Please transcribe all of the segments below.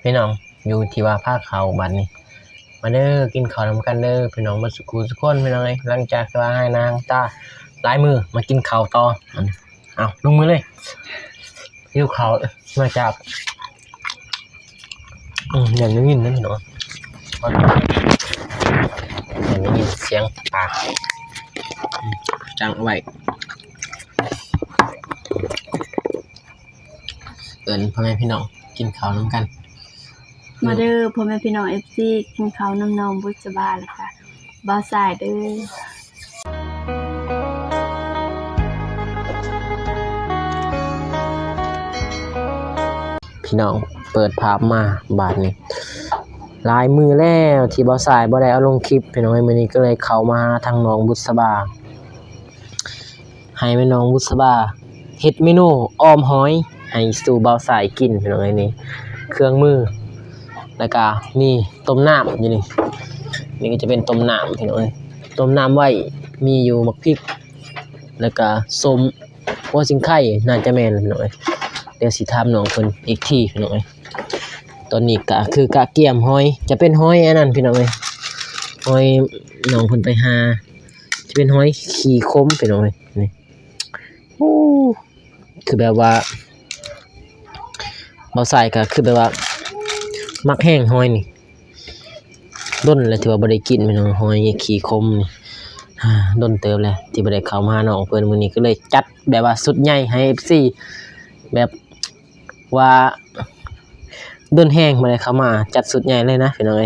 พี่น้องอยู่ที่ว่าภาคเขาบัดนี้มาเด้อกินข้าวนำกันเด้อพี่น้องบ่สุขุทุกคนพี่น้องเอ้ยหลังจากที่ว่าให้นางตาหลายมือมากินข้าวต่อเอาลงมือเลยหิวข้าวมาจากอย่างนี้ยินนั่นพี่น้องอย่างนี้ยินเสียงปากจังไว้เอิ้นพ่อแม่พี่น้องกินข้าวนำกันมาเด้อพ่อแม่พี่น้อง FC กินข้าวน้องบุษบาแล้วค่ะบ่าวสายเด้อพี่น้องเปิดภาพมาบาดนี้หลายมือแล้วที่บ่าวสายบ่ได้เอาลงคลิปพี่น้องมื้อนี้ก็เลยเข้ามาทางน้องบุษบาให้แม่น้องบุษบาเฮ็ดเมนูอ้อมหอยให้สู่บ่าวสายกินพี่น้องนี่เครื่องมือแล้วก็มีต้มน้ำอยู่นี่ก็จะเป็นต้มน้ำพี่น้องต้มน้ำไว้มีอยู่มักพริกแล้วก็ส้มหัวสิงไข่น่าจะแม่นพี่น้องเดี๋ยวสิถามน้องเพิ่นอีกทีพี่น้องตอนนี้ก็คือกะเกียมหอยจะเป็นหอยอันนั้นพี่น้องหอยน้องเพิ่นไปหาจะเป็นหอยขี้คมพี่น้องนี่โอ้คือแบบว่าบ่ใส่ก็คือแบบว่ามักแห้งหอยนี่ด้นแล้วที่ว่าบ่ได้กินพี่น้องหอยขี้คมนี่ด้นเติบแล้วที่บ่ได้เข้ามาหาน้องเพิ่นมื้อนี้ก็เลยจัดแบบว่าสุดใหญ่ให้ FC แบบว่าด้นแห้งบ่ได้เข้ามาจัดสุดใหญ่เลยนะพี่น้อง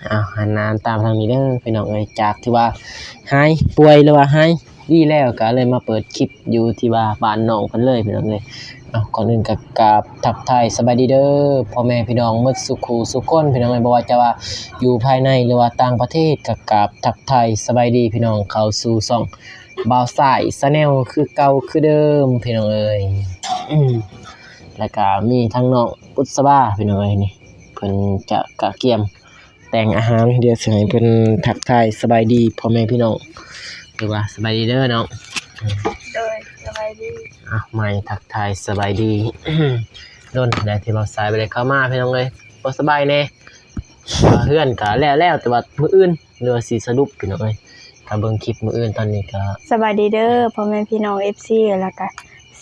เอาหันหน้าตามทางนี้เด้อพี่น้องจากที่ว่าหายป่วยหรือว่าหายดีแล้วก็เลยมาเปิดคลิปอยู่ที่ว่าบ้านน้องเพิ่นเลยพี่น้องก่อนอื่นก็กราบทักทายสบายดีเด้อพ่อแม่พี่น้องหมดสุขสุขคนพี่น้องบ่ว่าจะว่าอยู่ภายในหรือว่าต่างประเทศก็กราบทักทายสบายดีพี่น้องเข้าสู่ช่องบ่าวสายชาแนลคือเก่าคือเดิมพี่น้องแล้วก็มีทั้งน้องปุษบาพี่น้องนี่เพิ่นจะกะเกียมแต่งอาหารเดี๋ยวสิให้เพิ่นทักทายสบายดีพ่อแม่พี่น้องหรือว่าสบายดีเด้อน้องโดยสบายดีใหม่ทักทายสบายดีโดนได้ที่บ่สายไปได้เข้ามาพี่น้องบ่สบายแน่เฮือนก็แล้วแต่ว่ามื้ออื่นหรือว่าสิสรุปพี่น้องถ้าเบิ่งคลิปมื้ออื่นตอนนี้ก็สบายดีเด้อพ่อแม่พี่น้อง FC แล้วก็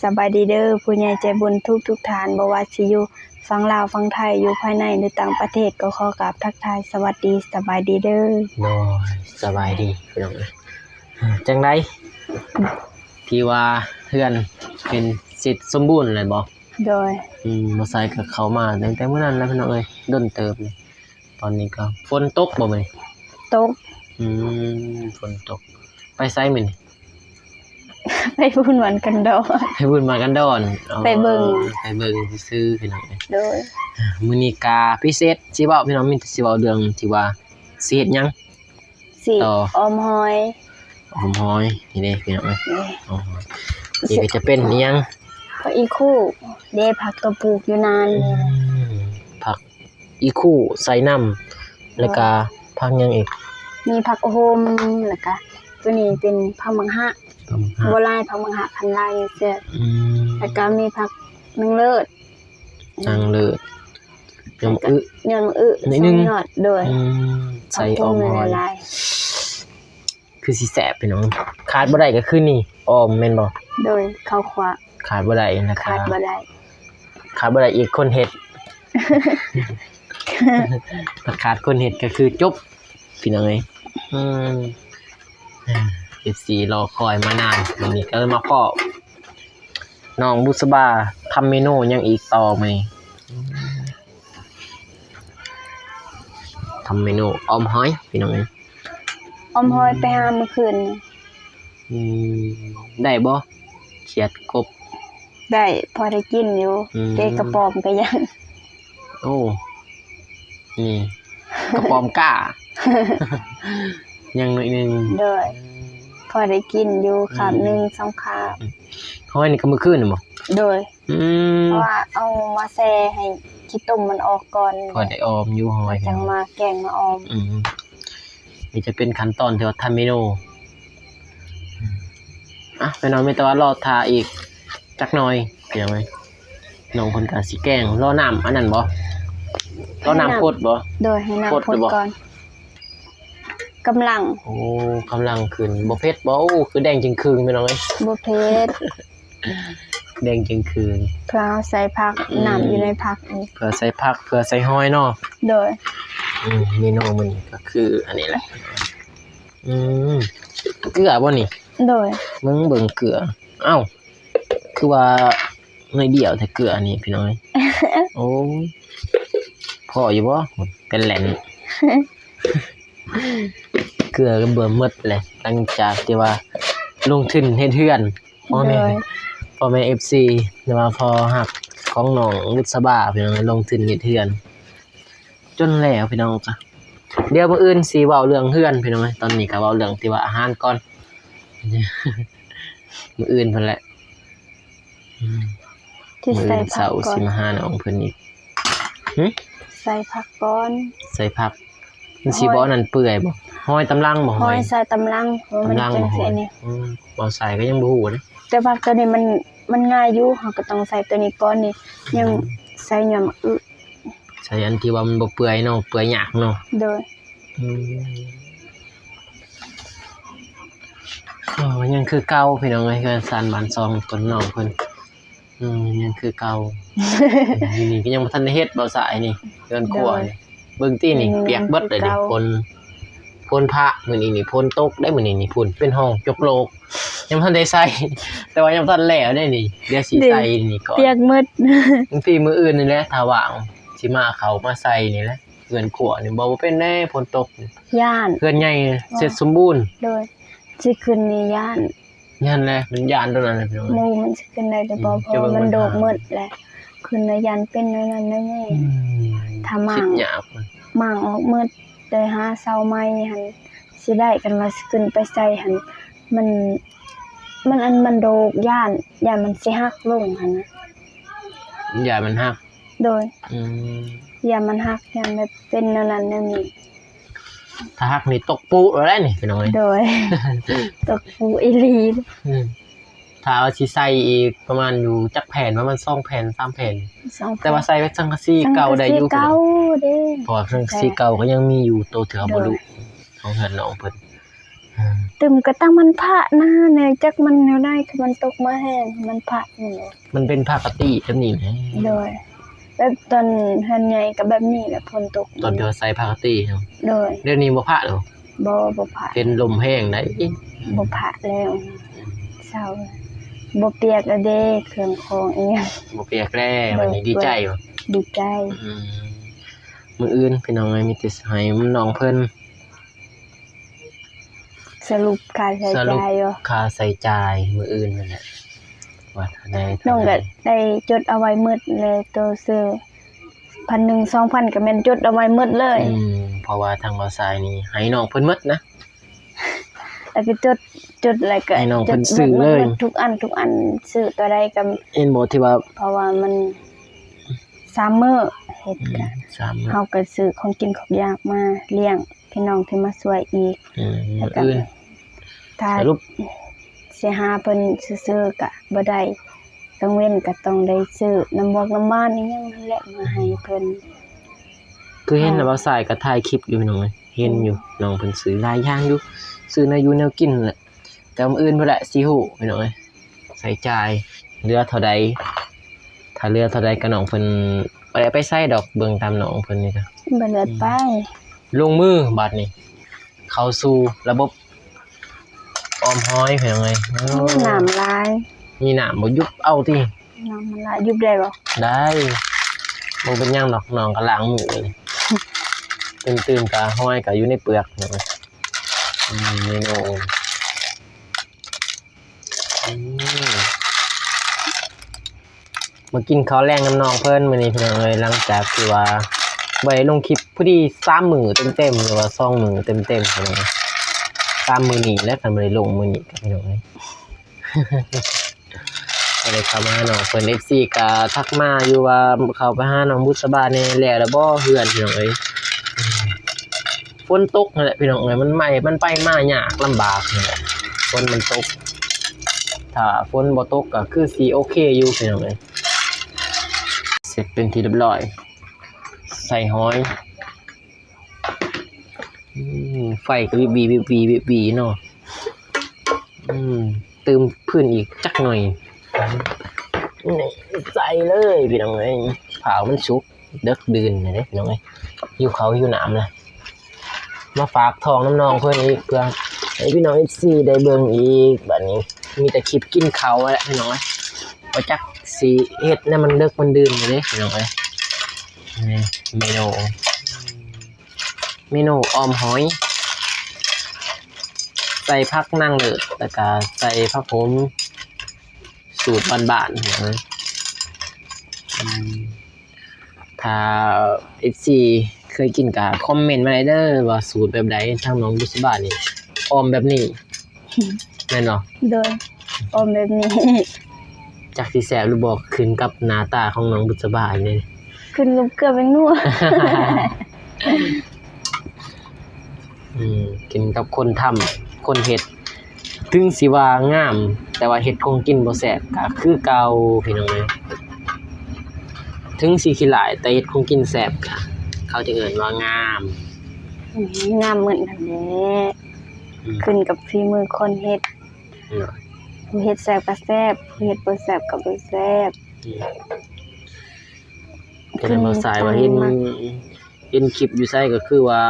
สบายดีเด้อผู้ใหญ่ใจบุญทุกท่านบ่ว่าสิอยู่ฝั่งลาวฝั่งไทยอยู่ภายในหรือต่างประเทศก็ขอกราบทักทายสวัสดีสบายดีเด้อโดยสบายดีพี่น้องจังได๋ที่ว่าเฮือนเป็นสิทธิ์สมบูรณ์เลยบ่โดยบ่ใส่ก็เข้ามาตั้งแต่มื้อนั้นแล้วพี่น้องดนเติบนี่ตอนนี้ก็ฝนตกบ่มื้อนี้ตกฝนตกไปไสมื้อนี้ไปบุญหวานกันดอนไปบุญมากันดอนไปเบิ่งซื่อๆพี่น้องโดยมื้อนี้ก็พิเศษสิเว้าพี่น้องมีสิเว้าเรื่องที่ว่าสิเฮ็ดหยังสิออมหอยนี่เด้พี่น้องออมหอยนี่ก็จะเป็นอีหยังผักอีคู่เด้ผักตัวปลูกอยู่นานผักอีคู่ใส่น้ำแล้วก็ผักหยังอีกมีผักโฮมแล้วก็ตัวนี้เป็นผักมังหะโบราณผักมังหะพันลายเสียแล้วก็มีผักนางเลิศยำอึนิดนึงโดยใส่ออมหอยคือสิแซ่บพี่น้องขาดบ่ได้ก็คือนี่ออมแม่นบ่โดยข้าวขวาขาดบ่ได้นะครับขาดบ่ได้อีกคนเฮ็ดขาดคนเฮ็ดก็คือจบพี่น้องFC รอคอยมานานวันนี้ก็เลยมาพ่อน้องบุษบาทำเมนูยังอีกต่อมั้ยทำเมนูออมหอยพี่น้องออมหอยไปหาเมื่อคืนได้บ่เขียดกบได้พอได้กินอยู่เด็กกระป๋อมก็ยังโอ้นี่กระป๋อมก้ายังหน่อยนึงโดยพอได้กินอยู่คาบนึง2คาบหอยนี่ก็มื้อคืนน่ะบ่โดยเพราะว่าเอามาแช่ให้ขี้ต้มมันออกก่อนพอได้ออมอยู่หอยจังมาแกงมาออมนี่จะเป็นขั้นตอนที่ว่าทำเมนูไปนอนไม่แต่ว่ารอทาอีกจักหน่อยเดี๋ยวมั้ย น้องเพิ่นก็สิแกล้งรอน้ำอันนั้นบ่รอน้ำกดบ่ โดยให้น้ำ กด พด หรือบ่ ก่อนกำลัง โอ้กำลังขึ้นบ่เผ็ดบ่โอ้คือแดงจึงคืนพี่น้องเอ้ย บ่เผ็ด แดงจึงคืน เพื่อเอาใส่ผักน้ำอยู่ในผักนี่ เพื่อใส่ผักเพื่อใส่หอยเนาะ โดย เมนูมันก็คืออันนี้แหละเกลือบ่นี่ โดย มึงเบิ่งเกลือเอ้าคือว่าในเดียวแต่เกลือนี่พี่น้อย โอ้ยพออยู่บ่เป็นแหลน เกลือก็เบื่อหมดเลยหลังจากที่ว่าลงทุนเฮ็ดเฮือนพ่อ โด แม่ ย พ่อแม่ FC แต่ว่าพอหักของน้องวิศบาพี่น้องลงทุนเฮ็ดเฮือน จนแล้วพี่น้องจ้ะเดี๋ยวมื้ออื่นสิเว้าเรื่องเฮือนพี่น้องตอนนี้ก็เว้าเรื่องที่ว่าอาหารก่อน มื้ออื่นเพิ่นแหละ ที่ มื้อ ใส่ อื่น ผั เสาก ร์ ก่อ สิ น มาหาน้องเพิ่นอีก ใส่ผักก่อน ใส่ผักมันสิบ่นั่นเปื่อยบ่หอยตำลังบ่ห ห อ อย ยใส่ตำลังเพราะมัน ตำลัง จั บ่ ง ห ซี่ อย นี่ บ่ใส่ก็ยังบ่ฮู้เด้ แต่ผักตัวนี้มันง่ายอยู่เฮาก็ต้องใส่ตัวนี้ก่อนนี่ยังใส่หยังอึ ใส่อันที่ว่ามันบ่เปื่อยเนาะเปื่อยยากเนาะ โดย อ๋อยังคือเก่าพี่น้องเอ้ยเฮือนซานบ้านซองต้นน้องเพิ่นยังคือเก่า อยู่นี่ก็ยังบ่ทันได้เฮ็ดบ่สายนี่เฮือนครัวนี่เบิ่งตินี่เปียกเบิดเลยนี่พลพระมื้อนี้นี่พลตกได้มื้อนี้นี่พุ่นเป็นห้องจกโลกยังบ่ทันได้ใส่ แต่ว่ายังบ่ทันแล้วได้นี่เดี๋ยวสิใส่นี่ก่อน เปียกหมด บางทีมื้ออื่นนี่แหละถ้าว่างสิมาเขามาใส่นี่แหละเฮือนครัวนี่บ่เป็นแน่ฝนตก ย่าน เฮือนใหญ่เสร็จสมบูรณ์ โดยสิขึ้นนี่ย่าน ยันแหละมันย่านตัวนั้นแหละพี่น้อง หมูมันสิขึ้นได้แต่บ่เพราะว่ามันโดกหมดแหละขึ้นแล้วยันเป็นนั่นนั่นแน่ถ้าห คิ มาง ดยากมัน หมางออกหมดได้หาเสาไม้หั่นสิได้กันว่าสิขึ้นไปใส่หั่นมันโดกย่านมันสิหักลงหั่นนะ อย่ามันหัก โดย อืม มันหักยันแบบเป็นนั่นนั่นแนวนี้ ถ้าหักนี่ตกปุแล้วแหละนี่พี่น้องเอ้ย โดย ตกฟูอีหลี อืมถ้าเอาสิใส่อีกประมาณอยู่จักแผ่นประมาณ2แผ่น3แผ่น 2 แต่ว่าใส่ไว้สังกะสีเก่าได้อยู่ เก่าเด้ เพราะว่าสังกะสีเก่าก็ยังมีอยู่โตเถื่อบ่รู้ของเฮือนน้องเพิ่น ตึมก็ตั้งมันพระหน้าเนี่ยจักมันแนวได้คือมันตกมาแห้งมันพระนี่แหละ มันเป็นผ้ากะติแบบนี้แหละ โดยแบบตอนเฮือนใหญ่ก็แบบนี้แหละฝนตก ตอนเดียวใส่ผ้ากะติเนาะ โดย เดี๋ยวนี้บ่พระหรอ บ่พระ เป็นลมแห้งได้ บ่พระแล้วเศร้าบ่เปียกแล้วเด้เครื่องของอีหยัง บ่เปียกแล้ววันนี้ดีใจบ่ ดีใจ มื้ออื่นพี่น้องเอ้ยมีแต่ให้น้องเพิ่น สรุปค่าใช้จ่ายอยู่ ค่าใส่จ่ายมื้ออื่นนั่นแหละว่าเท่าใด น้องก็ได้จดเอาไว้หมดเลยตัวซื้อ 1,000 2,000ก็แม่นจดเอาไว้หมดเลย เพราะว่าทางบ่สายนี่ให้น้องเพิ่นหมดนะ แล้วก็จดอะไรก็ ให้น้องเพิ่นซื้อเลย หมดทุกอันซื้อตัวใดก็ เห็นบ่ที่ว่า เพราะว่ามัน3มื้อเฮ็ดก็ 3 เฮาก็ซื้อของกินของอยากมาเลี้ยงพี่น้องที่มาช่วยอีก มื้ออื่น ถ้า สรุป สิหาเพิ่นซื่อๆก็บ่ได้ต้องเว้นก็ต้องได้ซื้อน้ำบอกน้ำบ้านอีหยังนั่นแหละมาให้เพิ่น คือเห็นแล้วว่าสายก็ถ่ายคลิปอยู่พี่น้องเอ้ยเห็นอยู่น้องเพิ่นซื้อหลายอย่างอยู่ซื้อในอยู่แนวกินแหละแต่มื้ออื่นพุ่นแหละสิฮู้พี่น้องเอ้ยใส่จ่ายเหลือเท่าใดถ้าเหลือเท่าใดก็น้องเพิ่นบ่ได้ไปใส่ดอกเบิ่งตามน้องเพิ่นนี่ก็ บ่ได้ไป ลงมือบัดนี้เข้าสู่ระบบออมหอยเพียงไง น้ำลาย มีน้ำบ่ยุบเอาติ น้ำมันลายยุบได้บ่ ได้บ่เป็นหยังดอกน้องก็ล้างมือเลยตื่นๆก็ห้อยก็อยู่ในเปลือกเนาะเมนูมากินข้าวแรงน้ำน้องเพิ่นมื้อนี้พี่น้องเอ้ยหลังจากที่ว่าบ่ได้ลงคลิปพอดี3มื้อเต็มๆหรือว่า2มื้อเต็มๆพี่น้อง3มื้อนี้แล้วก็บ่ได้ลงมื้อนี้ก็พี่น้องเอ้ย ก็เลยเข้ามาหาน้องเพิ่น FC ก็ทักมาอยู่ว่าเข้าไปหาน้องบุษบาแน่แล้วบ่เฮือนพี่น้องเอ้ยฝนตกนั่นแหละพี่น้องเอ้ยมันไปมายากลำบากนั่นแหละฝนมันตกถ้าฝนบ่ตกก็คือสิโอเคอยู่พี่น้องเอ้ย เสร็จเป็นที่เรียบร้อยใส่หอยไฟก็บีเนาะเติมพื้นอีกจักหน่อยนี่ใส่เลยพี่น้องเอ้ยเผามันสุกเด็กดื่นนะเด้พี่น้องเอ้ยหิวเขาหิวน้ำนะมาฝากทองน้ำนองเพื่อนอีกเพื่อให้พี่น้อง FC ได้เบิ่งอีกบัดนี้มีแต่คลิปกินเขาแหละพี่น้องเอ้ยบ่จักสิเฮ็ดให้มันเด็กมันดื่นเด้พี่น้องเอ้ยนี่เมนูออมหอยใส่ผักนั่งเลิศแล้วก็ใส่ผักโขมสูตรบ้านๆนะถ้า FC เคยกินก็คอมเมนต์มาได้เด้อว่าสูตรแบบใดทางน้องบุษบานี่ออมแบบนี้แม่นบ่ โดยออมแบบนี้ จักสิแซ่บหรือบ่ขึ้นกับหน้าตาของน้องบุษบานี่ ขึ้นกับเกลือเป็นนัว กินกับคนทำคนเฮ็ดถึงสิว่างามแต่ว่าเฮ็ดคงกินบ่แซ่บก็คือเก่าพี่น้องเอ้ยถึงสิขี้หลายแต่เฮ็ดคงกินแซ่บก็เขาจะเอิ้นว่างาม งามเหมือนกันแหละขึ้นกับฝีมือคนเฮ็ดผู้เฮ็ดแซ่บก็แซ่บผู้เฮ็ดบ่แซ่บก็บ่แซ่บ ก็เลยมาสายว่าเห็นคลิปอยู่ไสก็คือว่า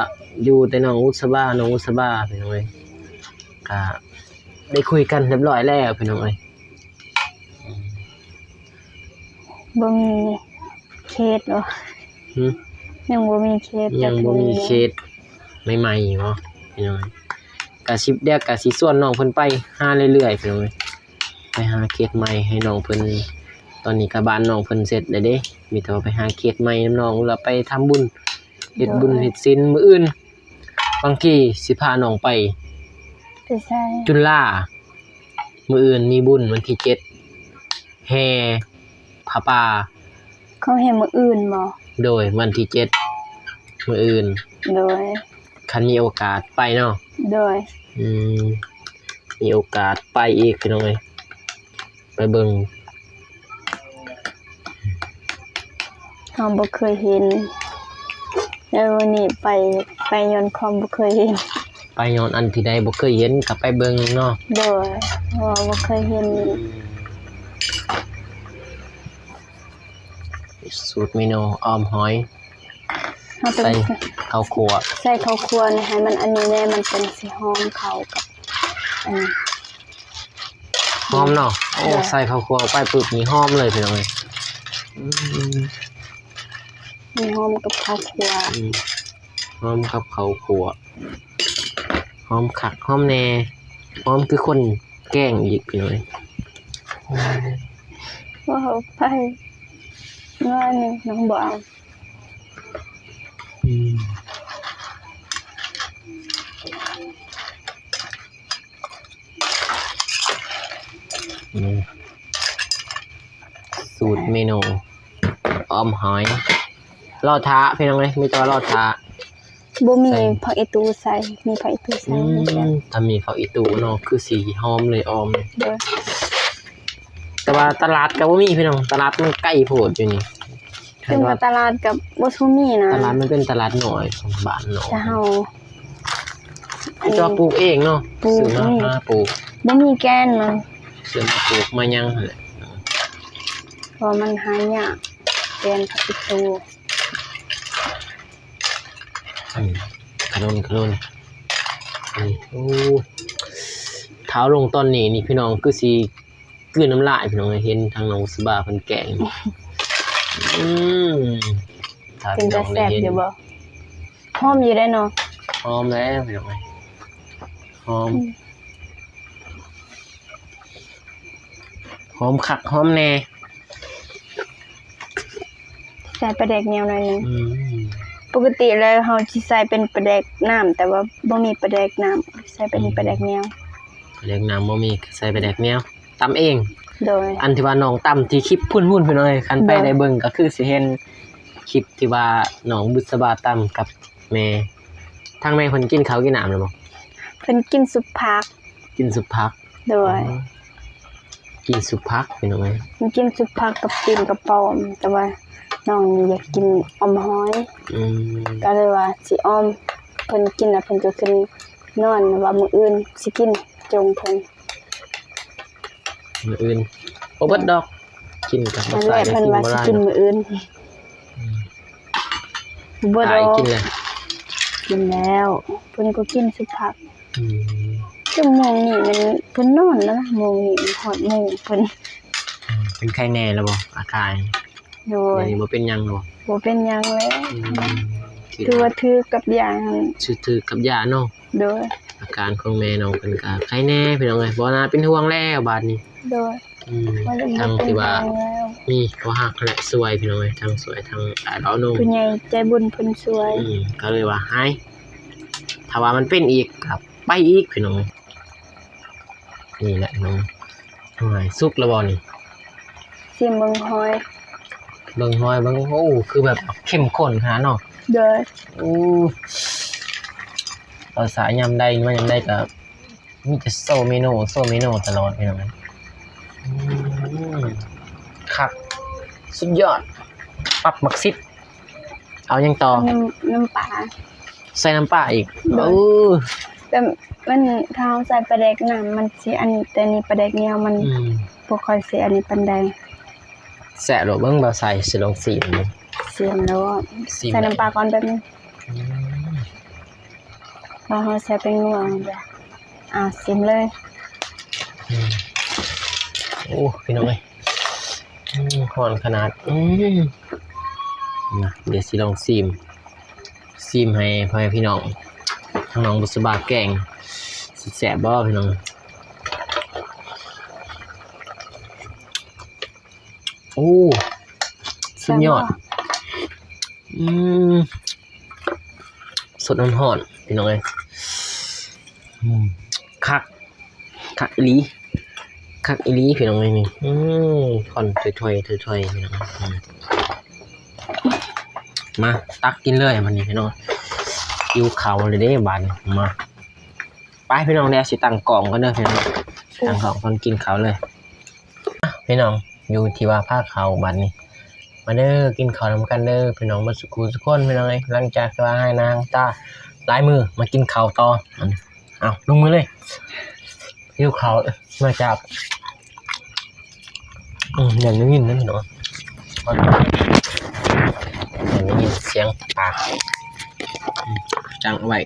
อยู่แต่น้องอุศบาพี่น้องเอ้ยก็ได้คุยกันเรียบร้อยแล้วพี่น้องเอ้ย บ่มีเคสหรอยังบ่มีเคส ยังบ่มีเคสใหม่ๆเนาะพี่น้องก็สิเดี๋ยวก็สิส่วนน้องเพิ่นไปหาเรื่อยๆพี่น้องไปหาเคสใหม่ให้น้องเพิ่นตอนนี้ก็บ้านน้องเพิ่นเสร็จแล้วเด้มีแต่ว่าไปหาเคสใหม่น้องแล้วไปทำบุญเฮ็ดบุญเฮ็ดศีลมื้ออื่นบางทีสิพาน้องไป ใช่ จุฬามื้ออื่นมีบุญวันที่7แห่ผ้าป่า เขาให้มื้ออื่นบ่ โดยวันที่7มื้ออื่น โดย คันมีโอกาสไปเนาะ โดย มีโอกาสไปอีกพี่น้องเอ้ยไปเบิ่ง เฮาบ่เคยเห็นแล้ววันนี้ไปย้อนความบ่เคยเห็น ไปย้อนอันที่ใดบ่เคยเห็นก็ไปเบิ่งเนาะ โดยว่าบ่เคยเห็น สูตรเมนูออมหอย เฮาต้อ ใส่ ง ข้าวคั่ว ใส่ข้าวคั่วนี่ให้มันอันนี้แน่มันเป็นสิหอมเข้ากับอันนี้ หอมเนาะโอ้ใส่ข้าวคั่วไปปึ๊บนี่หอมเลยพี่น้องเอ้ย มีหอมกับข้าวคั่ว หอมกับข้าวคั่วหอมคักหอมแน่หอมคือคนแกล้งอีกพี่น้องเอ้ย ว่าเอาไปว่านี่น้องบ่เอา สูตรเมนูออมหอยลอดท้าพี่น้องเอ้ยมีแต่ว่าลอดท้า บ่มี ใส่ ผักอีตูใส่มีผักอีตูใส่ไม่ใช่ ถ้ามีข้าวอีตูเนาะคือสีหอมเลยออมเลย เด้อ แต่ว่าตลาดก็บ่มีพี่น้องตลาดมันใกล้โพดอยู่นี่ ขึ้นมาตลาดกับบ่ซูมีนะ ตลาดมันเป็นตลาดน้อยของบ้านเนาะ จะเฮาอัน จะ นี้ ปลูกเองเนาะ ปลูก ซื้อมาปลูก บ่มีแกนมัน ซื้อมาปลูกมายังหั่นแหละ เพราะมันหายากแกนผักอีตู ขนมนี่โอ้เท้าลงตอนนี้นี่พี่น้องคือสิกลืนน้ำลายพี่น้องเห็นทางน้องสบาเพิ่นแกงถ้า เป็น พี่น้ จะ องได้ แซ่บ เห็น อยู่บ่หอมอยู่ได้เนาะ หอมแล้วพี่น้องเอ้ยหอมคักหอมแน่ ใส่ปลาแดกเหนียวหน่อยนึง อืม ปกติแล้วเฮาสิใส่เป็นปลาแดกน้ำแต่ว่าบ่มีปลาแดกน้ำใส่เป็นปลาแดกเหนียว เรียกน้ำบ่มีก็ใส่ไปแดกแมวตำเอง โดย อันที่ว่าน้องตำที่คลิปพุ่นๆพี่น้องเอ้ยคันไปได้เบิ่งก็คือสิเห็นคลิปที่ว่าน้องบุษบาตำกับแม่ทางแม่เพิ่นกินข้าวกินน้ำแล้วบ่ เพิ่นกินสุปผัก กินสุปผัก โดย กินสุปผักพี่น้องเอ้ย มันกินสุปผักกับตีนกระป๋อมแต่ว่า น้องอยากกินออมหอย อืม ก็เลยว่าสิอ้อมเพิ่นกินแล้วเพิ่นก็ขึ้นนอนว่ามื้ออื่นสิกินจงเพิ่น มื้ออื่นบ่เบิดดอกกินกับบ่ นั่น ใส่ แหละ ได้ เพิ่น กิน ว่า บ่ สิ ได้ กินมื้ออื่นบ่ด ตาย อก กินเลย กินแล้วเพิ่นก็กินสักพัก อืม ชั่วโมงนี้มันเพิ่นนอนแล้วนะโมงนี้มันฮอดโมงเพิ่น เป็นไข้แน่แล้วบ่อาการ โดย นี่บ่เป็นหยังหรอก บ่เป็นหยังแล้ว คิด ถือว่าถือกับอย่าง ถือกับยาเนาะ โดย อาการของแม่น้องเพิ่นก็ไข้แน่พี่น้องเอ้ยบ่น่าเป็นห่วงแล้วบาดนี้ โดย ว่าจะ ทาง เป็น ที่ว่า ทางแล้ว มีบ่ฮักและสวยพี่น้องเอ้ยทางสวยทางอายเรานุ่ม ผู้ใหญ่ใจบุญเพิ่นช่วย ก็เลยว่าให้ถ้าว่ามันเป็นอีกครับไปอีกพี่น้องนี่แหละน้องหอยสุกแล้วบ่นี่ ซิมเบิ่งหอย เบิ่งหอยเบิ่งโอ้คือแบบเข้มข้นขนาดเนาะ โดย โอ้ภาษายามใดมันยามใดก็มีแต่โซเมโนตลอดพี่น้องอืมครับสุดยอดปรับมักซิดเอายังต่อ น้ำปลา ใส่น้ำปลาอีก ได้ โอ้ แต่มันถ้าเราใส่ปลาแดกน้ำมันสิอันนี้แต่นี่ปลาแดกเหนียวมัน อืม บ่ค่อยสิอันนี้ปานใด แสะโดดเบิ่งบ่ใส่สิลองสีมัน เสียมแล้วอะ สี ใส่น้ำปลาก่อนแป๊บนึง อืม แล้วเราใส่เป็นนัวจ้ะซิมเลย อืมโอ้พี่น้องเอ้ยฮ้อนขนาดนะเดี๋ยวสิลองซีมให้พ่อแม่พี่น้องทางน้องบุษบาแกงสิแซ่บบ่พี่น้องโอ้สุดยอดสดร้อนๆพี่น้องเอ้ยคักอีหลีพี่น้องเอ้ยนี่ผ่อนถอยๆพี่น้องมาตักกินเลยมันนี่พี่น้องหิวข้าวเลยเด้บาดนี้มาไปพี่น้องเดี๋ยวสิตั้งกล่องกันเด้อพี่น้องตั้งกล่องก่อนกินข้าวเลยพี่น้องอยู่ที่ว่าผ้าขาวบัดนี้มาเด้อกินข้าวนำกันเด้อพี่น้องมาสุขุทุกคนพี่น้องเอ้ยหลังจากที่ว่าให้นางตาล้ายมือมากินข้าวต่อเอาลงมือเลยหิวข้าวมาจากอย่างนี้ยินนะพี่น้องอย่างนี้ยินเสียงปากจังเอาไว้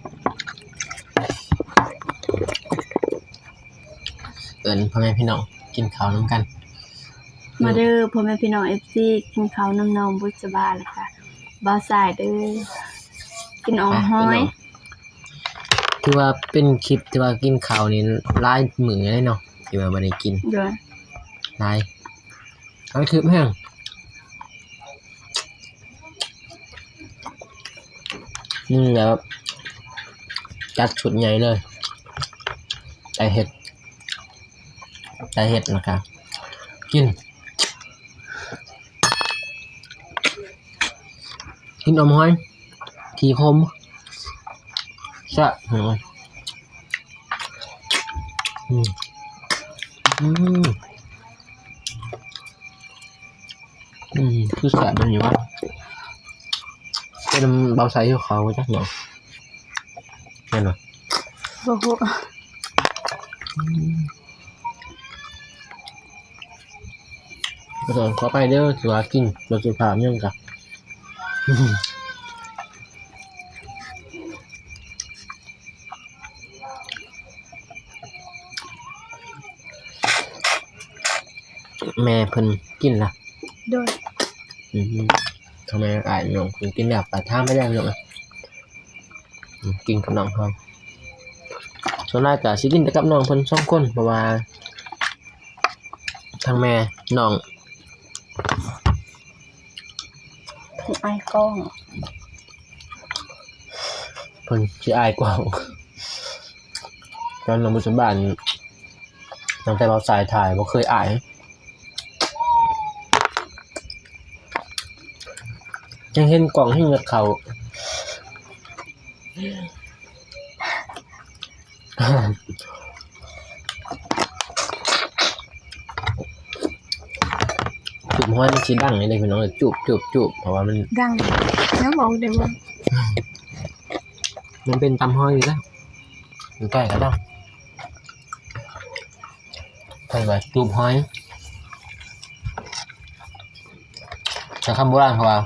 เอิ้นพ่อแม่พี่น้องกินข้าวนำกัน มาเด้อพ่อแม่พี่น้อง FC กินข้าวน้ำนมบุษบาเลยค่ะบ่าวสายเด้อกินออมหอย ที่ว่าเป็นคลิปที่ว่ากินข้าวนี่หลายมื้อเลยเนาะที่ว่าบ่ได้กิน โดย หลายเอาคลิปแห้งแล้วจัดชุดใหญ่เลยไก่เห็ดนะครับกินอมหอยขี่คมแซ่บเหรอคือแซ่บมันอยู่ว่าเป็นเบาใสอยู่เขาจักหน่อยแน่นอน บ่ฮู้ ก็ต้องขอไปเด้อถือว่ากินรสสุภาพยังกะแม่เพิ่นกินล่ะ โดย ทำไมอ่านน้องเพิ่นกินแล้วปลาท่าไม่ได้น้องกินกับน้องเขาส่วนมากก็สิกินแต่กับน้องเพิ่น2คนเพราะว่าทางแม่น้อง ไอ้กล้อง เพิ่นสิอายกว่าตอนน้องบุษบานตั้งแต่เราสายถ่ายบ่เคยอายยังเห็นกล่องให้เงือกเขา จุบห้อยมันสิดังเลยพี่น้องจุบเพราะว่ามัน ดังแล้วบอกได้บ่ มันเป็นตำห้อยอยู่แล้วอยู่ใกล้กันแล้วใช่ไหมจุบห้อยแต่คำโบราณเขาว่า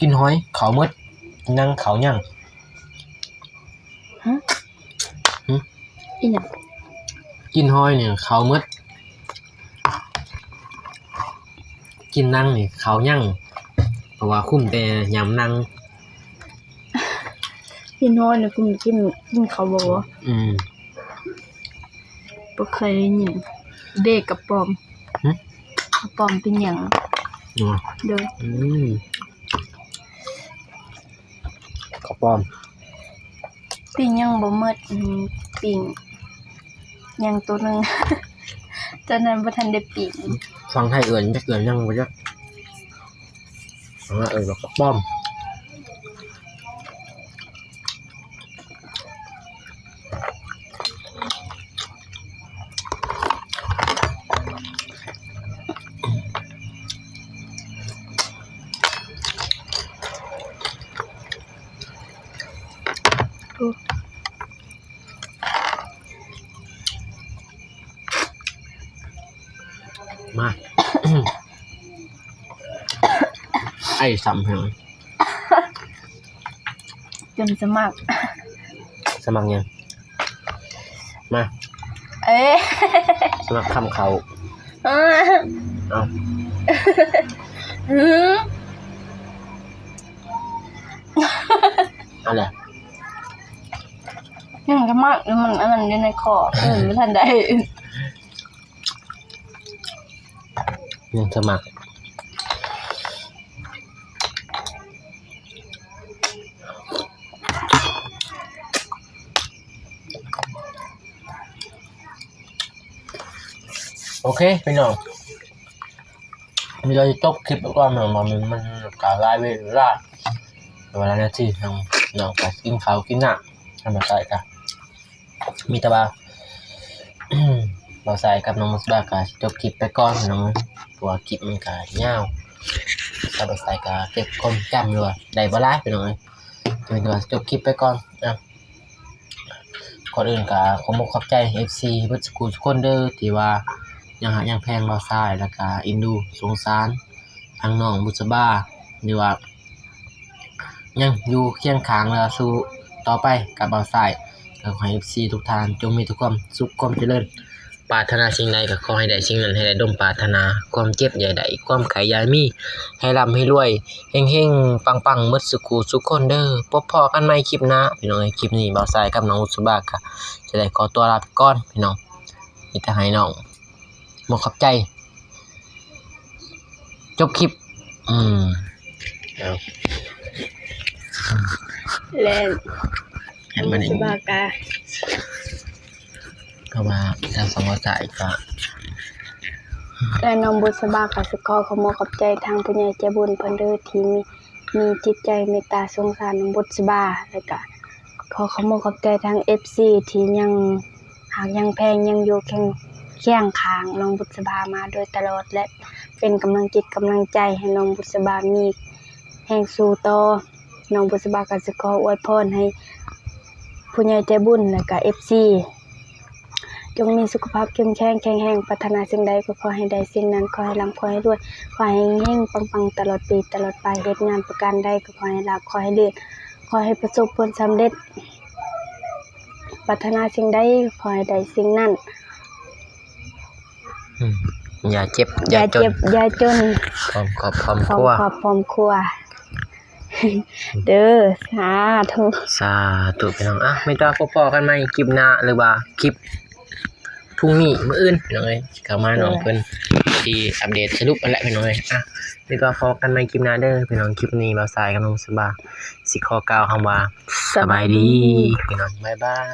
กินห้อยเขามืดนั่งเขายั่ง อีหยัง กินห้อยเนี่ยเขามืดกินนั่งนี่เขายั่งเพราะว่าคุ้มแต่ยำนั่ง พี่น้อยน่ะกินเขาวบ่ บ่เคยได้ยินเด็กกับปอมกระปอมเป็นหยัง อ๋อ เด้อ ข้าวป้อม ปิ้งยังบ่หมดปิ้งยังตัวหนึง ตอนนั้นบ่ทันได้ปิ้ง ฟังไทยเอื่นจักเอื่นยังบ่จักฟังว่าว่าข้าวป้อมมา ไอ้สำเหรอ จนสมัคร สมัครยังมา เอ๊ะ สมัครคำเขาเอา หือ อะไร ยังก็มากมันอันนั้นอยู่ในคอบ่ทันได้ ยังสมัครโอเคพี่น้องเราจะจบคลิปแล้วก็มันกาลายเวลาเวลานาทีน้องไปกินข้าวกินหนักทำมาใส่กันมีแต่ว่า เราใส่กับน้องมุสบากาจบคลิปไปก่อนน้องตัวคลิปมันกาเงาถ้าเราใส่กาเก็บคนจำเลยได้บ่ไล่ไปน้องจะเป็นตัวจบคลิปไปก่อนก่อนอื่นกาขอขอบใจ FC เพื่อนสกูทุกคนเด้อที่ว่ายังแพงเราใส่แล้วก็อินดูสงสารทางน้องบุษบาหรือว่ายังอยู่เคียงข้างแล้วสู้ต่อไปกับเราใส่ขอให้ FC ทุกท่านจงมีทุกความสุขความเจริญปรารถนาสิ่งใดก็ขอให้ได้สิ่งนั้นให้ได้ดมปรารถนาความเจ็บใหญ่ใดความไขยายมีให้ร่ำให้รวยเฮงๆปังๆหมดสุขทุกคนเด้อพบพอกันใหม่คลิปหน้าพี่น้องคลิปนี้บ่าวสายกับน้องอุสบาก็จะได้ขอตัวลาไปก่อนพี่น้องมีแต่ให้น้องบ่ขอบใจจบคลิปเอา เล่น เห็นมัน สบากา ก็ว่าทางสองสายก็ และน้องบุษบาก็สิขอขอบใจทางผู้ใหญ่ใจบุญเพิ่นเด้อที่มีจิตใจเมตตาสงสารน้องบุษบาแล้วก็ขอขอบใจทาง FC ที่ยังหากยังแพงยังอยู่เคียงข้างน้องบุษบามาโดยตลอดและเป็นกำลังจิตกำลังใจให้น้องบุษบามีแห่งสู่ต่อน้องบุษบาก็สิขออวยพรให้ผู้ใหญ่ใจบุญและก็ FCจงมีสุขภาพเข้มแข็งแข็งแรงปรารถนาสิ่งใดก็ขอให้ได้สิ่งนั้นขอให้ร่ำขอให้รวยขอให้เฮงปังๆตลอดปีตลอดไปเฮ็ดงานประการใดก็ขอให้ราบขอให้เลื่อนขอให้ประสบผลสำเร็จปรารถนาสิ่งใดขอให้ได้สิ่งนั้น อย่าเจ็บ อย่าเจ็บอย่าจน พร้อมครอบพร้อม พร้อ ค ม รัว ครอบพร้อมครัว เด้อสาธุ สาธุพี่น้องไม่ต้องพอกันใหม่คลิปหน้าหรือว่าคลิปพรุ่งนี้มื้ออื่นพี่น้องเอ้ยเข้ามาน้องเพิ่นที่อัปเดตสรุปอันแหละพี่น้องเอ้ยไม่ต้องพอกันใหม่คลิปหน้าเด้อพี่น้องคลิปนี้บ่าวสายกับน้องสบาสิขอกล่าวคำว่าสบายดีพี่น้องบ๊ายบาย